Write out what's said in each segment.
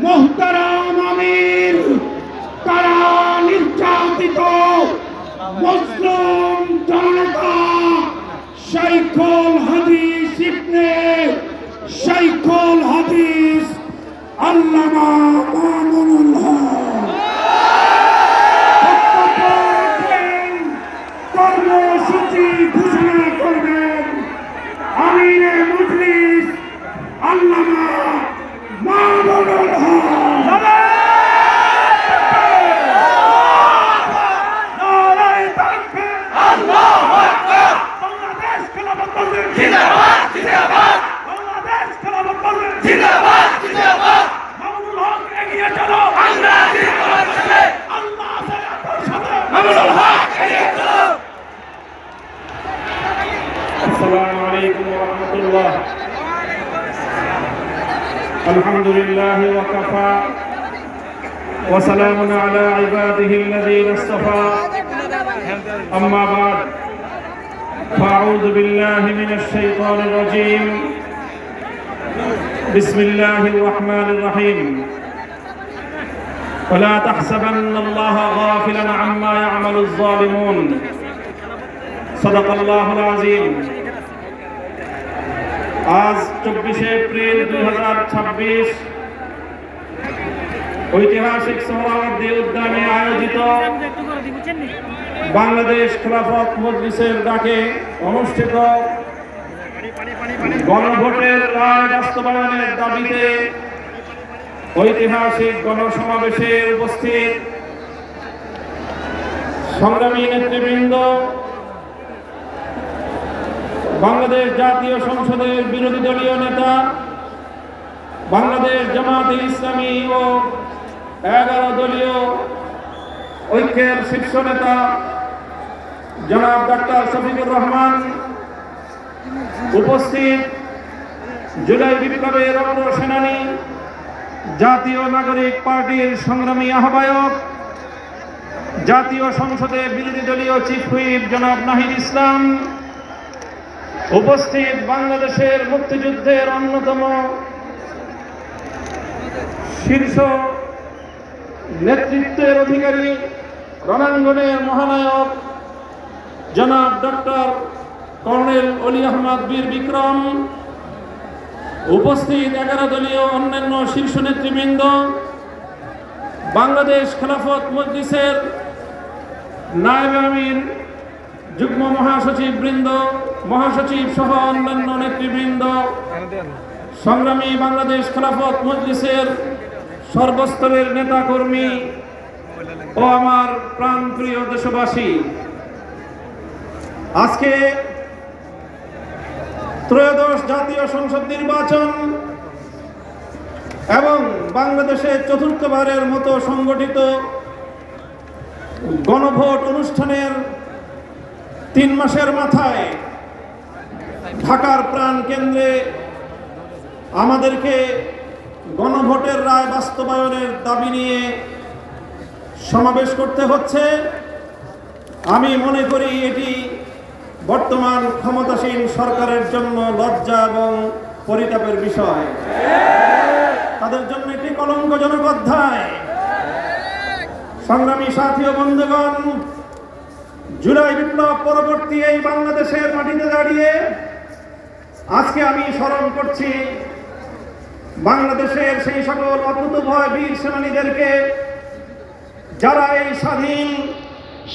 মোহতারাম আমির কারা নির্যাতিত মুসলিম জনতা শাইখুল হাদিস ইবনে শাইখুল হাদিস আল্লামা মামুনুল হক কর্মসূচি ঘোষণা করবেন আমিরে মজলিস আল্লামা মামুনুল হক। السلام عليكم ورحمة الله. الحمد لله وكفى وسلام على عباده الذين اصطفى. أما بعد فأعوذ بالله من الشيطان الرجيم. بسم الله الرحمن الرحيم. ولا تحسبن الله غافلا عما يعمل الظالمون. صدق الله العظيم. আজ 24 এপ্রিল 2026 ঐতিহাসিক সোহরাওয়ার্দী উদ্যানে আয়োজিত বাংলাদেশ খেলাফত মজলিসের ডাকে অনুষ্ঠিত গণভোটের রায় বাস্তবায়নের দাবিতে ঐতিহাসিক গণসমাবেশে উপস্থিত সংগ্রামী নেতৃবৃন্দ, বাংলাদেশ জাতীয় সংসদের বিরোধী দলীয় নেতা, বাংলাদেশ জামাতে ইসলামী ও 11 দলীয় ঐক্যের শীর্ষ নেতা জনাব ডাক্তার শফিকুর রহমান, উপস্থিত জুলাই বিপ্লবের অগ্রসেনানী জাতীয় নাগরিক পার্টির সংগ্রামী আহ্বায়ক, জাতীয় সংসদে বিরোধী দলীয় চিফ হুইপ জনাব নাহিদ ইসলাম, উপস্থিত বাংলাদেশের মুক্তিযুদ্ধের অন্যতম শীর্ষ নেতৃত্বের অধিকারী, রণাঙ্গনের মহানায়ক জনাব ডক্টর কর্নেল অলি আহমদ বীর বিক্রম, উপস্থিত 11 দলীয় অন্যান্য শীর্ষ নেতৃবৃন্দ, বাংলাদেশ খেলাফত মজলিসের নায়েবে আমির, যুগ্ম মহাসচিব বৃন্দ, মহাসচিব সহ অন্যান্য নেতৃবৃন্দ, সংগ্রামী বাংলাদেশ খেলাফত মজলিসের সর্বস্তরের নেতাকর্মী ও আমার প্রাণপ্রিয় দেশবাসী, আজকে ত্রয়োদশ জাতীয় সংসদ নির্বাচন এবং বাংলাদেশে চতুর্থবারের মতো সংগঠিত গণভোট অনুষ্ঠানের 3 মাসের মাথায় ঢাকার প্রাণ কেন্দ্রে আমাদেরকে গণভোটের রায় বাস্তবায়নের দাবি নিয়ে সমাবেশ করতে হচ্ছে। আমি মনে করি এটি বর্তমান ক্ষমতাসীন সরকারের জন্য লজ্জা এবং পরিতাপের বিষয়, তাদের জন্য এটি কলঙ্কজনক অধ্যায়। সংগ্রামী সাথী ও বন্ধুগণ, জুলাই বিপ্লব পরবর্তী এই বাংলাদেশের মাটিতে দাঁড়িয়ে আজকে আমি স্মরণ করছি বাংলাদেশের সেই সকল অকুতোভয় বীর সেনানীদেরকে যারা এই স্বাধীন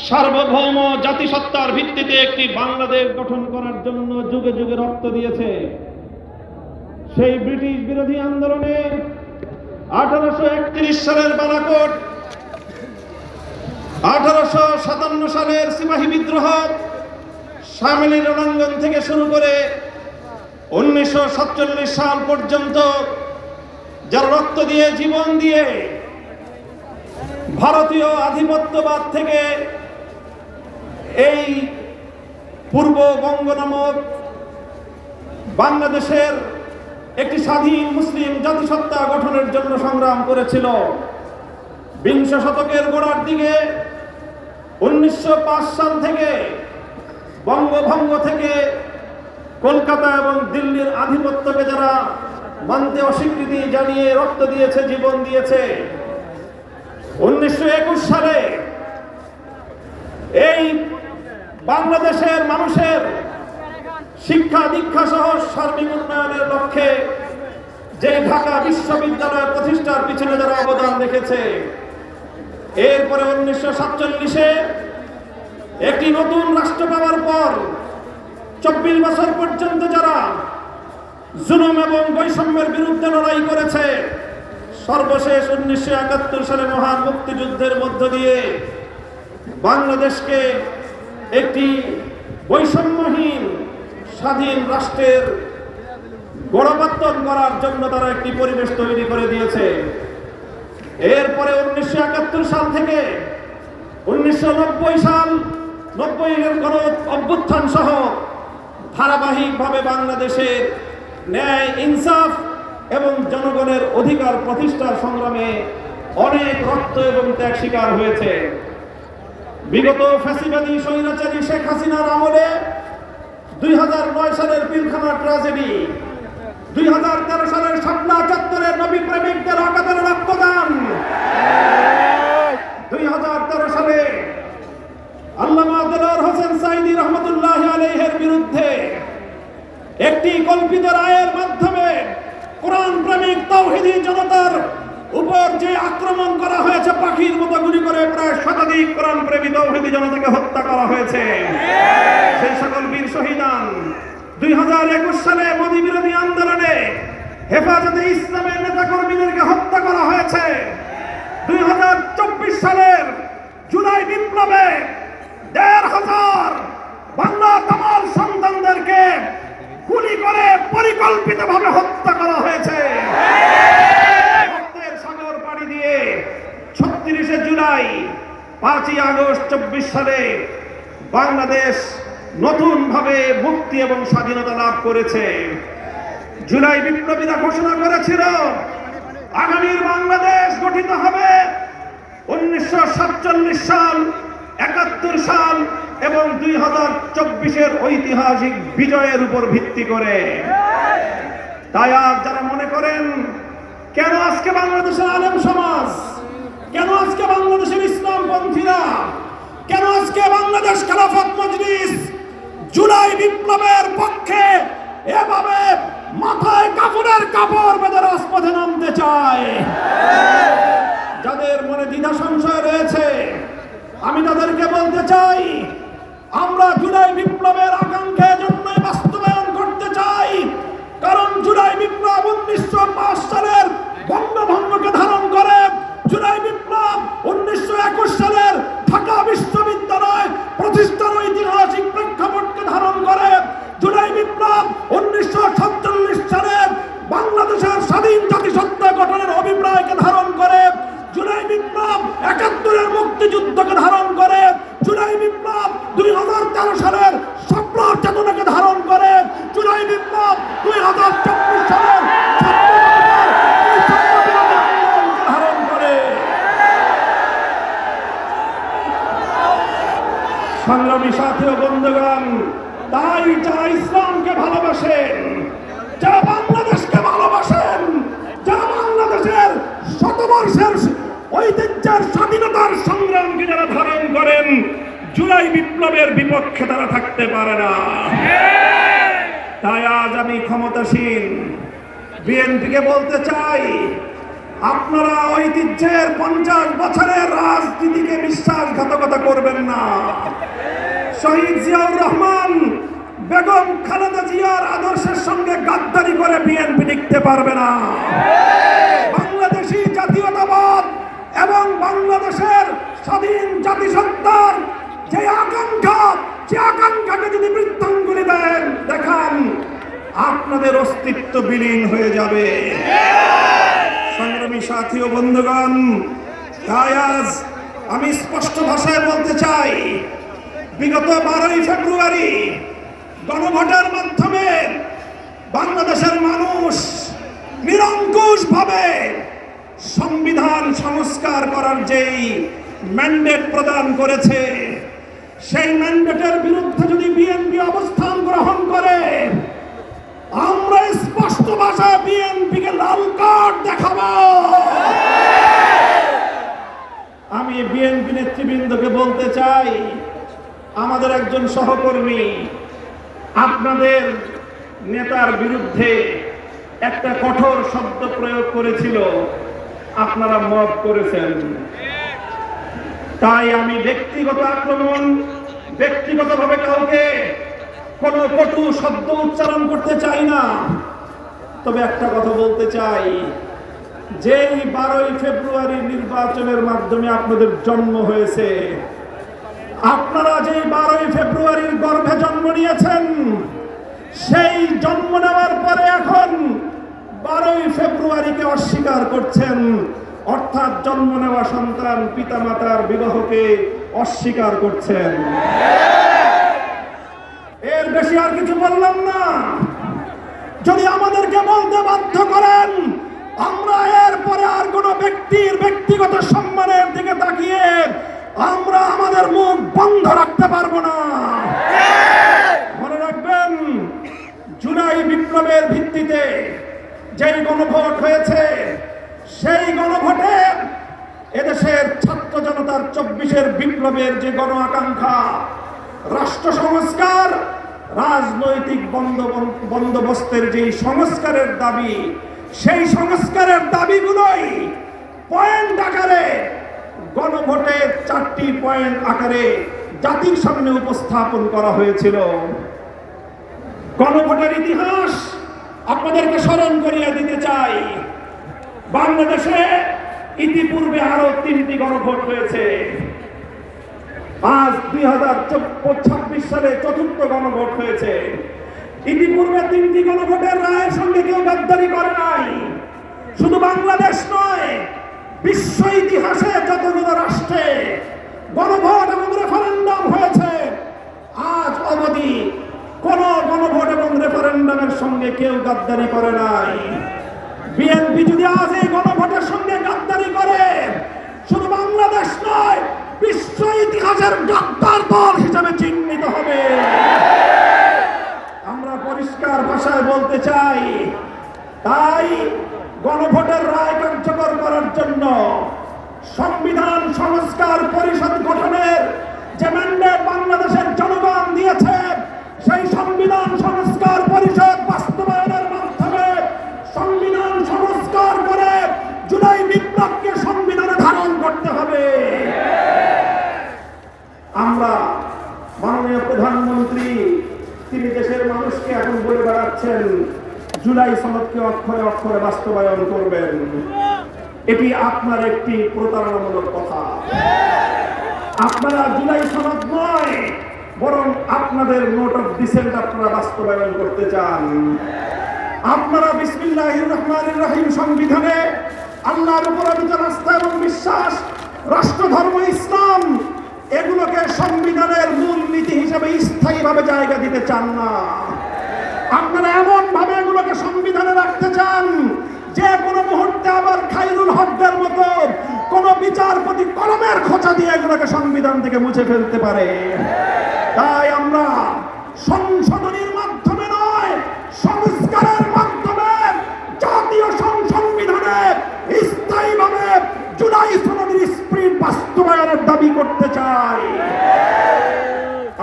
সার্বভৌম জাতিসত্তার ভিত্তিতে একটি বাংলাদেশ গঠন করার জন্য যুগে যুগে রক্ত দিয়েছে। সেই ব্রিটিশ বিরোধী আন্দোলনে 1831 সালের বালাকোট, 1857 সালের সিপাহী বিদ্রোহ, শামলী রণাঙ্গন থেকে শুরু করে 1947 সাল পর্যন্ত যারা রক্ত দিয়ে, জীবন দিয়ে ভারতীয় আধিপত্যবাদ থেকে এই পূর্ববঙ্গ নামক বাংলাদেশের একটি স্বাধীন মুসলিম জাতিসত্তা গঠনের জন্য সংগ্রাম করেছিল। 20 শতকের গোড়ার দিকে 1905 সাল থেকে বঙ্গভঙ্গ থেকে কলকাতা এবং দিল্লির আধিপত্যকে যারা মানতে অস্বীকৃতি জানিয়ে রক্ত দিয়েছে, জীবন দিয়েছে। 1921 সালে এই বাংলাদেশের মানুষের শিক্ষা দীক্ষা সহ সার্বিক উন্নয়নের লক্ষ্যে যে ঢাকা বিশ্ববিদ্যালয় প্রতিষ্ঠার পিছনে যারা অবদান রেখেছে, এরপরে 1947-এ একটি নতুন রাষ্ট্র পাওয়ার পর 24 বছর পর্যন্ত যারা জুলুম এবং বৈষম্যের বিরুদ্ধে লড়াই করেছে, সর্বশেষ 1971 সালে মহান মুক্তিযুদ্ধের মধ্য দিয়ে বাংলাদেশকে একটি বৈষম্যহীন স্বাধীন রাষ্ট্রের গোড়াপত্তন করার জন্য তারা একটি পরিবেশ তৈরি করে দিয়েছে। এরপরে 1971 সাল থেকে 1990 সাল 90-এর গণ অভ্যুত্থান সহ ধারাবাহিকভাবে বাংলাদেশের ন্যায়, ইনসাফ এবং জনগণের অধিকার প্রতিষ্ঠার সংগ্রামে অনেক রক্ত এবং ত্যাগ স্বীকার হয়েছে। বিগত ফ্যাসিবাদী স্বৈরাচারী শেখ হাসিনার আমলে 2009 সালের পিলখানা ট্র্যাজেডি, 2013 সালের শাপলা চত্বরের নবী প্রেমিকদের অকাতরে রক্তদান, 2013 সালে আল্লামা দেলোয়ার হোসেন সাঈদী রহমতুল্লাহ আলাইহির বিরুদ্ধে একটি কল্পিত রায়ের মাধ্যমে কোরআন প্রেমিক তাওহীদি জনতার উপর যে আক্রমণ করা হয়েছে, পাখির মতো গুলি করে প্রায় শতাধিক কোরআন প্রেমী তাওহীদি জনতাকে হত্যা করা হয়েছে। সেই সকল বীর শহীদান 2021 সালে মোদী বিরোধী আন্দোলনে হেফাজতে ইসলামের নেতাকর্মীদেরকে হত্যা করা হয়েছে। 2024 সালের জুলাই বিপ্লবে 1,500 বাংলা তামাল সন্তানদেরকে গুলি করে পরিকল্পিতভাবে হত্যা করা হয়েছে। রক্তের সাগর পাড়ি দিয়ে 36শে জুলাই, 5ই আগস্ট 24 সালে বাংলাদেশ নতুনভাবে মুক্তি এবং স্বাধীনতা লাভ করেছে। জুলাই বিপ্লবীরা ঘোষণা করেছিল আগামীর বাংলাদেশ গঠিত হবে 1947 সাল, 71 সাল এবং 2024-এর ঐতিহাসিক বিজয়ের উপর ভিত্তি করে। তাই আজ যারা মনে করেন কেন আজকে বাংলাদেশের আলেম সমাজ, কেন আজকে বাংলাদেশের ইসলামপন্থীরা, কেন আজকে বাংলাদেশ খেলাফত মজলিস জুলাই বিপ্লবের পক্ষে এভাবে মাথায় কাফনের কাপড় বেঁধে রাজপথে নামতে চায়, যাদের মনে দ্বিধা সংশয় রয়েছে, আমি তাদেরকে বলতে চাই, আমরা জুলাই বিপ্লবের আকাঙ্ক্ষা জন্য বাস্তবায়ন করতে চাই। কারণ জুলাই বিপ্লব 1905 সালের বঙ্গভঙ্গকে ধারণ করে, জুলাই বিপ্লব 1921 সালের ঢাকা বিশ্ববিদ্যালয় প্রতিষ্ঠার ঐতিহাসিক প্রেক্ষাপটকে ধারণ করে, জুলাই বিপ্লব 1947 সালের বাংলাদেশের স্বাধীন জাতিসত্তা গঠনের অভিপ্রায়কে ধারণ করে, জুলাই বিপ্লব 71-এর মুক্তিযুদ্ধকে ধারণ করে, জুলাই বিপ্লব 2013 সালের স্বপ্নের চেতনাকে ধারণ করে, জুলাই বিপ্লব 2024 সালের ধারণ করে। সংগ্রামী সাথী ও বন্ধুগণ, তাই যারা ইসলামকে ভালোবাসেন, যারা বাংলাদেশকে ভালোবাসেন, যারা বাংলাদেশের শতবর্ষের ঐতিহ্যের স্বাধীনতার সংগ্রামকে যারা ধারণ করেন, জুলাই বিপ্লবের বিপক্ষে তারা থাকতে পারে না। তাই আজ আমি ক্ষমতাসীন বিএনপিকে বলতে চাই, আপনারা ঐতিহ্যের 50 বছরের রাজনীতিকে বিশ্বাসঘাতকতা করবেন না। শহীদ জিয়াউর রহমান, বেগম খালেদা জিয়ার আদর্শের সঙ্গে গাদ্দারি করে বিএনপি টিকতে পারবে না। বাংলাদেশী জাতীয়তাবাদ এবং বাংলাদেশের স্বাধীন জাতিসত্তার যে আকাঙ্ক্ষাকে যদি বৃত্তাঙ্গুলি দেখান, আপনাদের অস্তিত্ব বিলীন হয়ে যাবে। সংগ্রামী সাথী ও বন্ধুগণ, তাই আজ আমি স্পষ্ট ভাষায় বলতে চাই, বিগত 12ই ফেব্রুয়ারি গণভোটের মাধ্যমে বাংলাদেশের মানুষ নিরঙ্কুশভাবে সংবিধান সংস্কার করার যেই ম্যান্ডেট প্রদান করেছে, সেই ম্যান্ডেটের বিরুদ্ধে যদি বিএনপি অবস্থান গ্রহণ করে, আমরা স্পষ্ট ভাষায় বিএনপিকে লাল কার্ড দেখাবো। আমি বিএনপি নেতৃবৃন্দকে বলতে চাই, আমাদের একজন সহকর্মী আপনাদের নেতার বিরুদ্ধে একটা কঠোর শব্দ প্রয়োগ করেছিল, আপনারা মব করেছেন। তাই আমি ব্যক্তিগত আক্রমণ, ব্যক্তিগতভাবে কাউকে কোনো কটু শব্দ উচ্চারণ করতে চাই না। তবে একটা কথা বলতে চাই, যেই 12ই ফেব্রুয়ারি নির্বাচনের মাধ্যমে আপনাদের জন্ম হয়েছে, আপনারা যেই 12ই ফেব্রুয়ারির গর্ভে জন্ম নিয়েছেন, সেই জন্ম নেওয়ার পরে এখন 12ই ফেব্রুয়ারিকে অস্বীকার করছেন, অর্থাৎ জন্ম নেওয়া সন্তান পিতামাতার বিবাহকে অস্বীকার করছেন। এর বেশি আর কিছু বললাম না। যদি আমাদেরকে বলতে বাধ্য করেন, আমরা এরপরে আর কোনো ব্যক্তির ব্যক্তিগত সম্মানের দিকে তাকিয়ে আমরা আমাদের মুখ বন্ধ রাখতে পারবো না। মনে রাখবেন, জুলাই বিপ্লবের ভিত্তিতে যেই গণভোট হয়েছে, সেই গণভোটে এদেশের ছাত্র জনতার 24-এর বিপ্লবের যে গণ আকাঙ্ক্ষা, রাষ্ট্র সংস্কার, রাজনৈতিক বন্দোবস্তের যে সংস্কারের দাবি, সেই সংস্কারের দাবিগুলোই পয়েন্ট আকারে গণভোটে 4টি পয়েন্ট আকারে জাতির সামনে উপস্থাপন করা হয়েছিল। গণভোটের ইতিহাস আপনাদেরকে স্মরণ করিয়ে দিতে চাই। বাংলাদেশে ইতিপূর্বে আরো 3টি গণভোট হয়েছে। আজ 2026 সালে 4র্থ গণভোট হয়েছে। ইতিপূর্বে 3টি গণভোটের রায়ের সঙ্গে কেউ গাদ্দারি করে নাই। শুধু বাংলাদেশ নয়, বিশ্ব ইতিহাসে যতগুলো রাষ্ট্রে গণভোট এবং রেফারেন্ডাম হয়েছে, আজ অবধি কোন গণভোট এবং রেফারেন্ডামের সঙ্গে কেউ গাদ্দারি করে নাই। বিএনপি যদি আজ এই গণভোটের সঙ্গে গাদ্দারি করে, শুধু বাংলাদেশ নয়, বিশ্ব ইতিহাসের গাদ্দার দল হিসেবে চিহ্নিত হবে। আমরা পরিষ্কার ভাষায় বলতে চাই, তাই গণভোটের রায় কার্যকর করার জন্য সংবিধান সংস্কার পরিষদ গঠনের যে ম্যান্ডেট বাংলাদেশের জনগণ দিয়েছে, সেই সংবিধান সংস্কার পরিষদ বাস্তবায়নের মাধ্যমে সংবিধান সংস্কার করে জুলাই বিপ্লবকে সংবিধানে ধারণ করতে হবে। আমরা মাননীয় প্রধানমন্ত্রী, তিনি দেশের মানুষকে এখন বলে বেড়াচ্ছেন জুলাই সনদকে অক্ষরে অক্ষরে বাস্তবায়ন করবেন। এটি আপনার একটি প্রতারণামূলক কথা। আপনারা জুলাই সনদ নয়, বরং আপনাদের নোট অফ ডিসেন্ট আপনারা বাস্তবায়ন করতে চান। আপনারা বিসমিল্লাহির রহমানির রহিম সংবিধানে আল্লাহর উপর অবিচল আস্থা এবং বিশ্বাস, রাষ্ট্র ধর্ম ইসলাম, এগুলোকে সংবিধানের মূল নীতি হিসেবে স্থায়ীভাবে জায়গা দিতে চান না। আপনারা এমন ভাবে এগুলোকে সংবিধানে রাখতে চান যে কোনো মুহূর্তে আবার খায়রুল হকদের মতো কোন বিচারপতি কলমের খোঁচা দিয়ে এগুলোকে সংবিধান থেকে মুছে ফেলতে পারে। তাই আমরা সংশোধনীর মাধ্যমে নয়, সংস্কারের মাধ্যমে জাতীয় সংবিধানে স্থায়ীভাবে জুলাই সনদের স্পিরিট বাস্তবায়নের দাবি করতে চাই।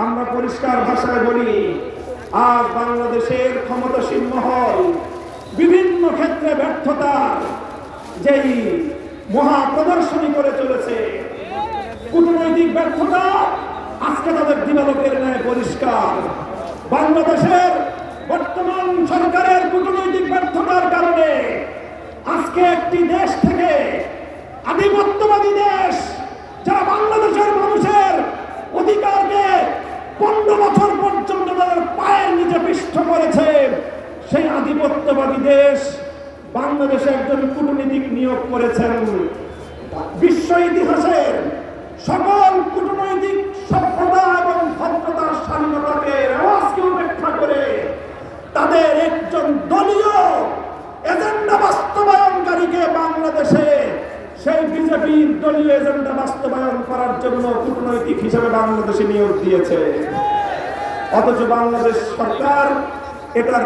আমরা পরিষ্কার ভাষায় বলি, আজ বাংলাদেশের ক্ষমতাসীন মহল বিভিন্ন ক্ষেত্রে ব্যর্থতার যেই মহা প্রদর্শনী করে চলেছে, কূটনৈতিক ব্যর্থতা আজকে তাদের দিবালোকের ন্যায় পরিষ্কার। বাংলাদেশের বর্তমান সরকারের কূটনৈতিক ব্যর্থতার কারণে আজকে একটি দেশ থেকে আধিপত্যবাদী দেশ, যারা বাংলাদেশের মানুষের অধিকারকে 15 বছর পর্যন্ত তাদের পায়ের নিচে পিষ্ট করেছে, সেই আধিপত্যবাদী দেশ বাংলাদেশে একজন কূটনীতিক নিয়োগ করেছেন। বিশ্ব ইতিহাসের সকল কূটনৈতিক সভ্যতা এবং ভদ্রতার স্বাধীনতাকে রেওয়াজকে উপেক্ষা করে তাদের একজন দলীয় এজেন্ডা বাস্তবায়নকারীকে বাংলাদেশে সেই বিজেপির দলীয় এজেন্ডা বাস্তবায়ন করার জন্য কূটনৈতিক হিসেবে বাংলাদেশে নিয়োগ দিয়েছে। অথচ বাংলাদেশ সরকার এটার